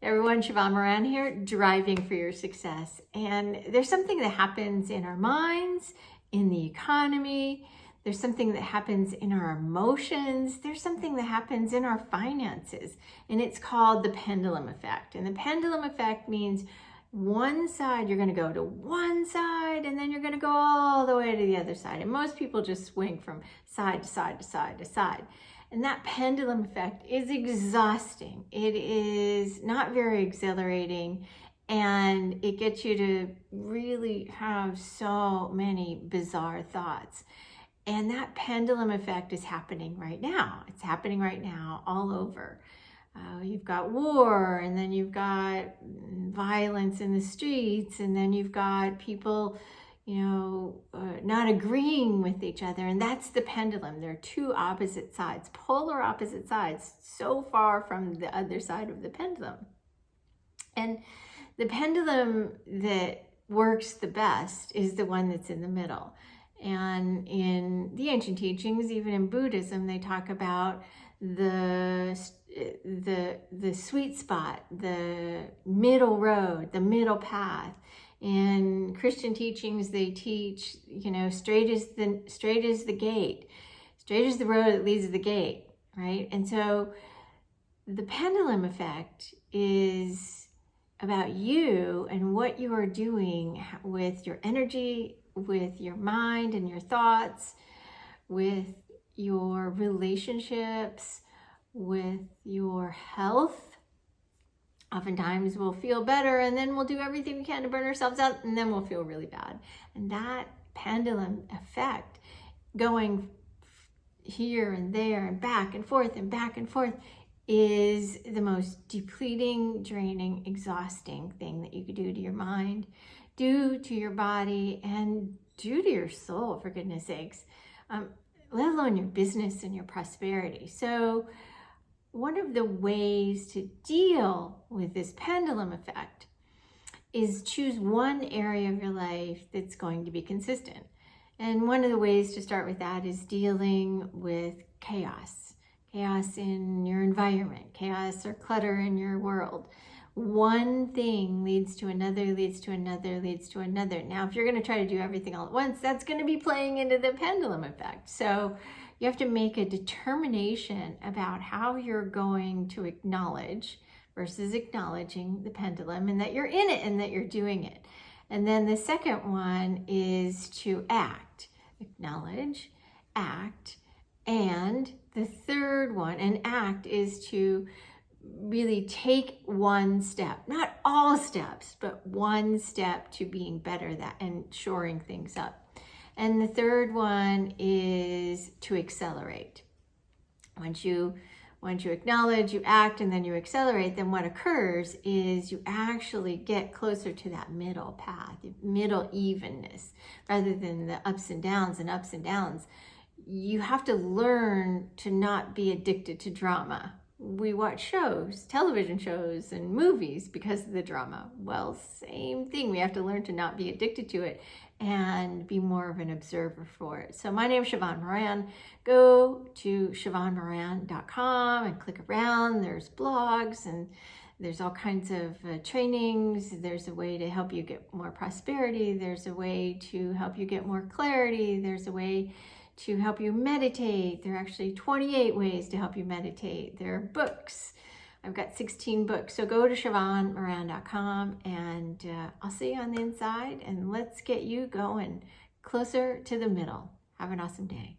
Everyone, Sheevaun Moran here, driving for your success. And there's something that happens in our minds, in the economy. There's something that happens in our emotions. There's something that happens in our finances. And it's called the pendulum effect. And the pendulum effect means one side, you're going to go to one side, and then you're going to go all the way to the other side. And most people just swing from side to side to side to side. And that pendulum effect is exhausting. It is not very exhilarating, and it gets you to really have so many bizarre thoughts. And that pendulum effect is happening right now. It's happening right now all over. You've got war, and then you've got violence in the streets, and then you've got people not agreeing with each other. And that's the pendulum. There are two opposite sides, polar opposite sides, so far from the other side of the pendulum. And the pendulum that works the best is the one that's in the middle. And in the ancient teachings, even in Buddhism, they talk about the sweet spot, the middle road, the middle path. In Christian teachings, they teach, straight is the gate, straight is the road that leads to the gate, right? And so the pendulum effect is about you and what you are doing with your energy, with your mind and your thoughts, with your relationships, with your health. Oftentimes we'll feel better, and then we'll do everything we can to burn ourselves out, and then we'll feel really bad. And that pendulum effect, going here and there and back and forth, is the most depleting, draining, exhausting thing that you could do to your mind, do to your body, and do to your soul, for goodness sakes, let alone your business and your prosperity. So one of the ways to deal with this pendulum effect is choose one area of your life that's going to be consistent. And one of the ways to start with that is dealing with chaos in your environment, chaos or clutter in your world. One thing leads to another, leads to another, leads to another. Now, if you're going to try to do everything all at once, that's going to be playing into the pendulum effect. So you have to make a determination about how you're going to acknowledge versus acknowledging the pendulum, and that you're in it and that you're doing it. And then the second one is to act, acknowledge, act. And the third one, and act, is to really take one step, not all steps, but one step to being better and shoring things up. And the third one is to accelerate. Once you acknowledge, you act, and then you accelerate, then what occurs is you actually get closer to that middle path, middle evenness, rather than the ups and downs and ups and downs. You have to learn to not be addicted to drama. We watch shows, television shows, and movies because of the drama. Well, same thing. We have to learn to not be addicted to it and be more of an observer for it. So my name is Sheevaun Moran. Go to sheevaunmoran.com and click around. There's blogs, and there's all kinds of trainings. There's a way to help you get more prosperity. There's a way to help you get more clarity. There's a way to help you meditate. There are actually 28 ways to help you meditate. There are books. I've got 16 books. So go to sheevaunmoran.com, and I'll see you on the inside, and let's get you going closer to the middle. Have an awesome day.